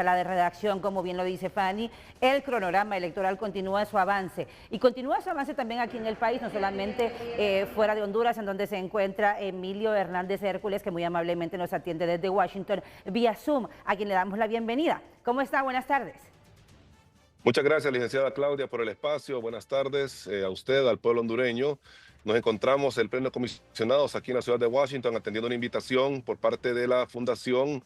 la de redacción, como bien lo dice Fanny, el cronograma electoral continúa su avance. Y continúa su avance también aquí en el país, no solamente fuera de Honduras, en donde se encuentra Emilio Hernández Hércules, que muy amablemente nos atiende desde Washington vía Zoom, a quien le damos la bienvenida. ¿Cómo está? Buenas tardes. Muchas gracias, licenciada Claudia, por el espacio. Buenas tardes a usted, al pueblo hondureño. Nos encontramos el pleno de comisionados aquí en la ciudad de Washington atendiendo una invitación por parte de la Fundación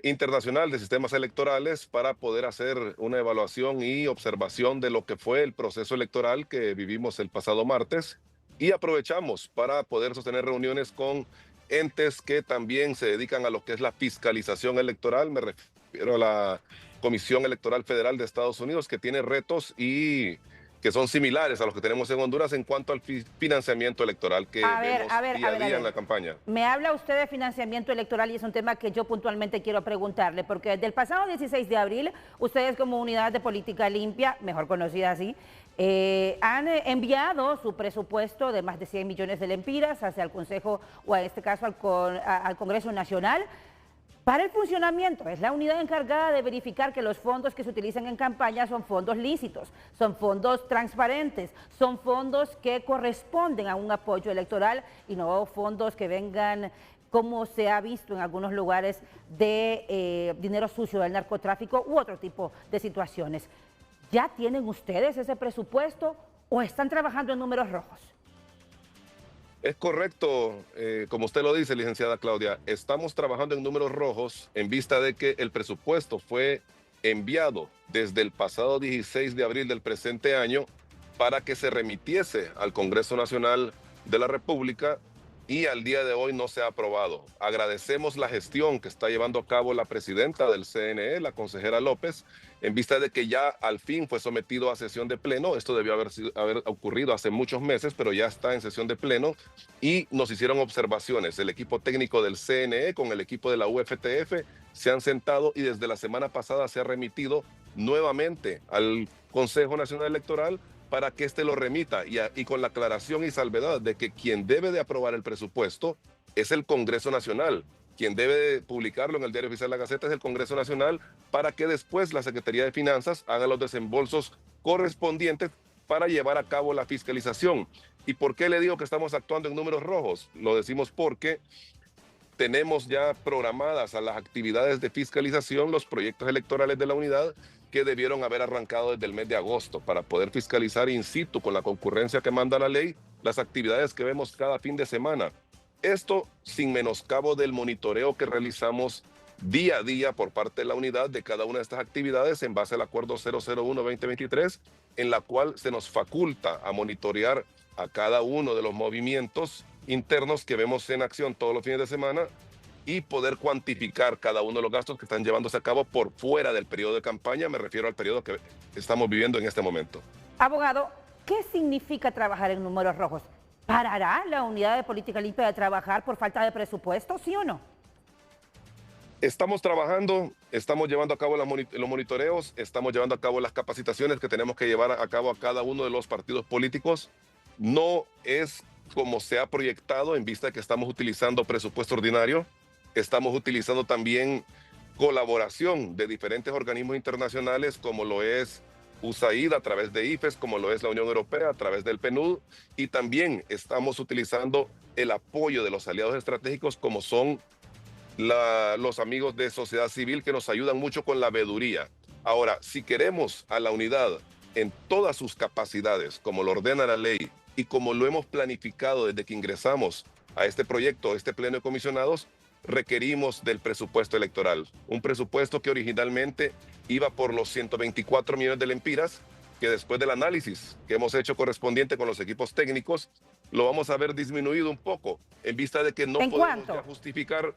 Internacional de Sistemas Electorales para poder hacer una evaluación y observación de lo que fue el proceso electoral que vivimos el pasado martes, y aprovechamos para poder sostener reuniones con entes que también se dedican a lo que es la fiscalización electoral. Me refiero a la Comisión Electoral Federal de Estados Unidos, que tiene retos y que son similares a los que tenemos en Honduras en cuanto al financiamiento electoral que vemos día a día en la campaña. Me habla usted de financiamiento electoral y es un tema que yo puntualmente quiero preguntarle, porque desde el pasado 16 de abril, ustedes como Unidad de Política Limpia, mejor conocida así, han enviado su presupuesto de más de 100 millones de lempiras hacia el Consejo, o en este caso al Congreso Nacional, para el funcionamiento. Es la unidad encargada de verificar que los fondos que se utilizan en campaña son fondos lícitos, son fondos transparentes, son fondos que corresponden a un apoyo electoral y no fondos que vengan, como se ha visto en algunos lugares, de dinero sucio del narcotráfico u otro tipo de situaciones. ¿Ya tienen ustedes ese presupuesto o están trabajando en números rojos? Es correcto, como usted lo dice, licenciada Claudia, estamos trabajando en números rojos en vista de que el presupuesto fue enviado desde el pasado 16 de abril del presente año para que se remitiese al Congreso Nacional de la República, y al día de hoy no se ha aprobado. Agradecemos la gestión que está llevando a cabo la presidenta del CNE, la consejera López, en vista de que ya al fin fue sometido a sesión de pleno. Esto debió haber ocurrido hace muchos meses, pero ya está en sesión de pleno y nos hicieron observaciones. El equipo técnico del CNE con el equipo de la UFTF se han sentado y desde la semana pasada se ha remitido nuevamente al Consejo Nacional Electoral para que éste lo remita, y con la aclaración y salvedad de que quien debe de aprobar el presupuesto es el Congreso Nacional. Quien debe de publicarlo en el Diario Oficial de la Gaceta es el Congreso Nacional, para que después la Secretaría de Finanzas haga los desembolsos correspondientes para llevar a cabo la fiscalización. ¿Y por qué le digo que estamos actuando en números rojos? Lo decimos porque tenemos ya programadas a las actividades de fiscalización los proyectos electorales de la unidad, que debieron haber arrancado desde el mes de agosto para poder fiscalizar in situ, con la concurrencia que manda la ley, las actividades que vemos cada fin de semana. Esto sin menoscabo del monitoreo que realizamos día a día por parte de la unidad de cada una de estas actividades en base al acuerdo 001-2023, en la cual se nos faculta a monitorear a cada uno de los movimientos internos que vemos en acción todos los fines de semana, y poder cuantificar cada uno de los gastos que están llevándose a cabo por fuera del periodo de campaña. Me refiero al periodo que estamos viviendo en este momento. Abogado, ¿qué significa trabajar en números rojos? ¿Parará la Unidad de Política Limpia de trabajar por falta de presupuesto, sí o no? Estamos trabajando, estamos llevando a cabo los monitoreos, estamos llevando a cabo las capacitaciones que tenemos que llevar a cabo a cada uno de los partidos políticos. No es como se ha proyectado en vista de que estamos utilizando presupuesto ordinario. Estamos utilizando también colaboración de diferentes organismos internacionales, como lo es USAID a través de IFES, como lo es la Unión Europea a través del PNUD, y también estamos utilizando el apoyo de los aliados estratégicos, como son los amigos de sociedad civil, que nos ayudan mucho con la veeduría. Ahora, si queremos a la unidad en todas sus capacidades, como lo ordena la ley y como lo hemos planificado desde que ingresamos a este proyecto, este pleno de comisionados, requerimos del presupuesto electoral. Un presupuesto que originalmente iba por los 124 millones de lempiras, que después del análisis que hemos hecho correspondiente con los equipos técnicos, lo vamos a ver disminuido un poco, en vista de que no podemos ya justificar.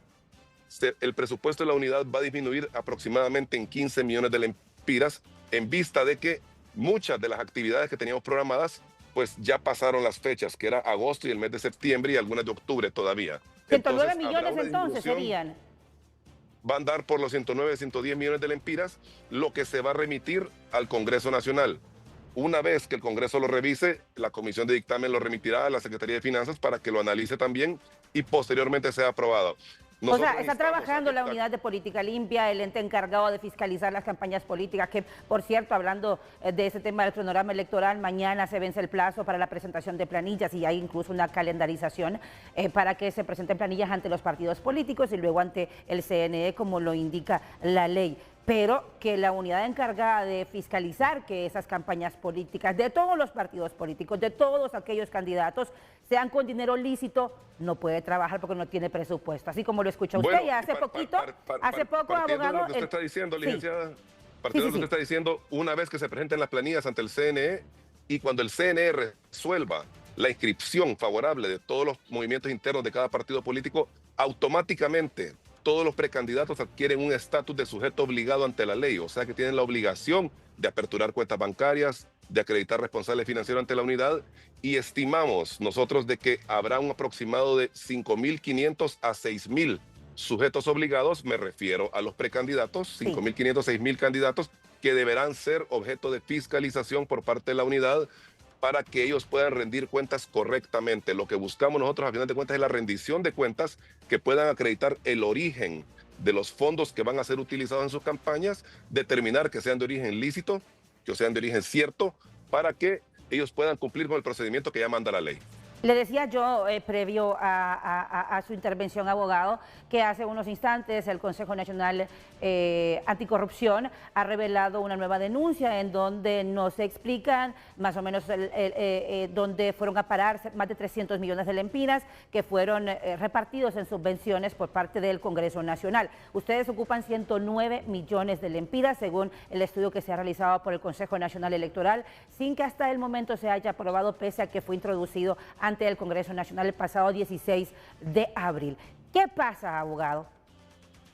El presupuesto de la unidad va a disminuir aproximadamente en 15 millones de lempiras, en vista de que muchas de las actividades que teníamos programadas pues ya pasaron las fechas, que era agosto y el mes de septiembre y algunas de octubre todavía. 109 millones entonces serían. Va a andar por los 109, 110 millones de lempiras, lo que se va a remitir al Congreso Nacional. Una vez que el Congreso lo revise, la Comisión de Dictamen lo remitirá a la Secretaría de Finanzas para que lo analice también y posteriormente sea aprobado. O sea, Nosotros está instamos a trabajando que la unidad de política limpia, el ente encargado de fiscalizar las campañas políticas, que por cierto, hablando de ese tema del cronograma electoral, mañana se vence el plazo para la presentación de planillas y hay incluso una calendarización para que se presenten planillas ante los partidos políticos y luego ante el CNE, como lo indica la ley. Pero que la unidad encargada de fiscalizar que esas campañas políticas de todos los partidos políticos, de todos aquellos candidatos, sean con dinero lícito, no puede trabajar porque no tiene presupuesto. Así como lo escucha usted, Bueno, y hace poco, partiendo de abogado... lo que usted está diciendo, Sí. licenciada, partiendo de lo que usted está diciendo, una vez que se presenten las planillas ante el CNE y cuando el CNE resuelva la inscripción favorable de todos los movimientos internos de cada partido político, automáticamente todos los precandidatos adquieren un estatus de sujeto obligado ante la ley, o sea que tienen la obligación de aperturar cuentas bancarias, de acreditar responsables financieros ante la unidad, y estimamos nosotros de que habrá un aproximado de 5.500 a 6.000 sujetos obligados, me refiero a los precandidatos, 5.500, 6.000 candidatos que deberán ser objeto de fiscalización por parte de la unidad para que ellos puedan rendir cuentas correctamente. Lo que buscamos nosotros, a final de cuentas, es la rendición de cuentas que puedan acreditar el origen de los fondos que van a ser utilizados en sus campañas, determinar que sean de origen lícito, que sean de origen cierto, para que ellos puedan cumplir con el procedimiento que ya manda la ley. Le decía yo, previo a su intervención, abogado, que hace unos instantes el Consejo Nacional Anticorrupción ha revelado una nueva denuncia en donde nos explican más o menos donde fueron a parar más de 300 millones de lempiras que fueron repartidos en subvenciones por parte del Congreso Nacional. Ustedes ocupan 109 millones de lempiras, según el estudio que se ha realizado por el Consejo Nacional Electoral, sin que hasta el momento se haya aprobado, pese a que fue introducido ante el Congreso Nacional el pasado 16 de abril. ¿Qué pasa, abogado,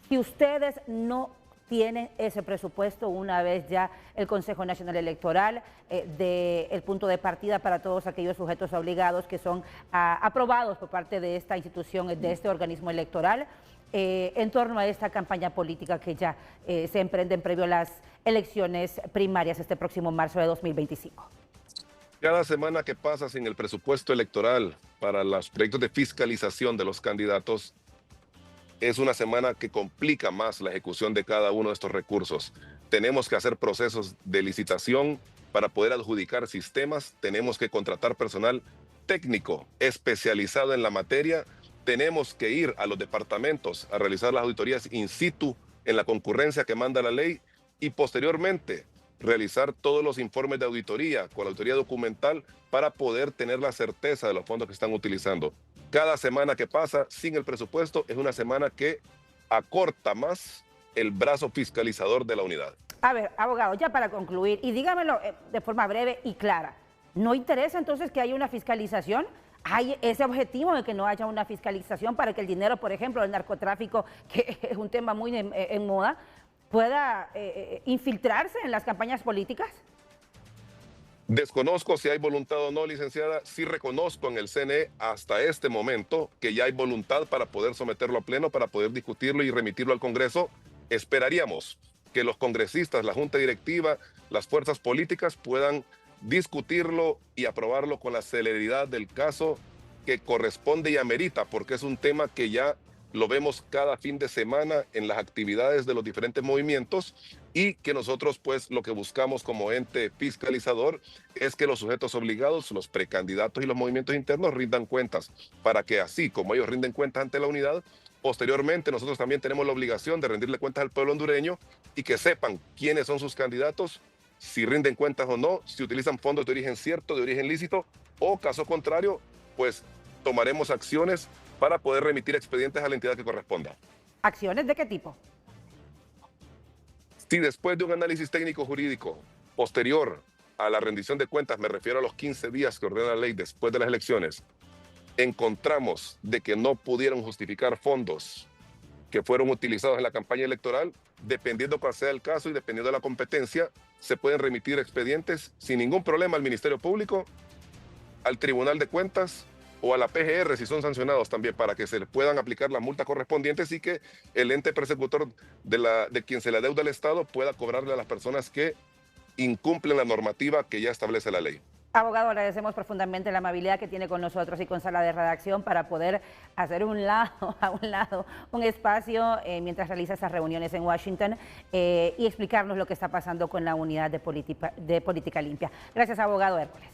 si ustedes no tienen ese presupuesto una vez ya el Consejo Nacional Electoral el punto de partida para todos aquellos sujetos obligados que son aprobados por parte de esta institución, de este organismo electoral, en torno a esta campaña política que ya se emprenden previo a las elecciones primarias este próximo marzo de 2025? Cada semana que pasa sin el presupuesto electoral para los proyectos de fiscalización de los candidatos es una semana que complica más la ejecución de cada uno de estos recursos. Tenemos que hacer procesos de licitación para poder adjudicar sistemas, tenemos que contratar personal técnico especializado en la materia, tenemos que ir a los departamentos a realizar las auditorías in situ en la concurrencia que manda la ley y posteriormente realizar todos los informes de auditoría con la auditoría documental para poder tener la certeza de los fondos que están utilizando. Cada semana que pasa sin el presupuesto es una semana que acorta más el brazo fiscalizador de la unidad. A ver, abogado, ya para concluir, y dígamelo de forma breve y clara, ¿no interesa entonces que haya una fiscalización? ¿Hay ese objetivo de que no haya una fiscalización para que el dinero, por ejemplo, del narcotráfico, que es un tema muy en moda, pueda infiltrarse en las campañas políticas? Desconozco si hay voluntad o no, licenciada. Sí reconozco en el CNE hasta este momento que ya hay voluntad para poder someterlo a pleno, para poder discutirlo y remitirlo al Congreso. Esperaríamos que los congresistas, la Junta Directiva, las fuerzas políticas puedan discutirlo y aprobarlo con la celeridad del caso que corresponde y amerita, porque es un tema que ya lo vemos cada fin de semana en las actividades de los diferentes movimientos y que nosotros pues lo que buscamos como ente fiscalizador es que los sujetos obligados, los precandidatos y los movimientos internos rindan cuentas para que así como ellos rinden cuentas ante la unidad, posteriormente nosotros también tenemos la obligación de rendirle cuentas al pueblo hondureño y que sepan quiénes son sus candidatos, si rinden cuentas o no, si utilizan fondos de origen cierto, de origen lícito o caso contrario, pues tomaremos acciones para poder remitir expedientes a la entidad que corresponda. ¿Acciones de qué tipo? Si después de un análisis técnico jurídico posterior a la rendición de cuentas, me refiero a los 15 días que ordena la ley después de las elecciones, encontramos de que no pudieron justificar fondos que fueron utilizados en la campaña electoral, dependiendo cuál sea el caso y dependiendo de la competencia, se pueden remitir expedientes sin ningún problema al Ministerio Público, al Tribunal de Cuentas o a la PGR si son sancionados también, para que se les puedan aplicar las multas correspondientes y que el ente persecutor de quien se le adeuda al Estado pueda cobrarle a las personas que incumplen la normativa que ya establece la ley. Abogado, agradecemos profundamente la amabilidad que tiene con nosotros y con Sala de Redacción para poder hacer a un lado, un espacio mientras realiza estas reuniones en Washington y explicarnos lo que está pasando con la unidad de política limpia. Gracias, abogado Hércules.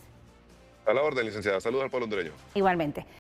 A la orden, licenciada. Saludos al pueblo hondureño. Igualmente.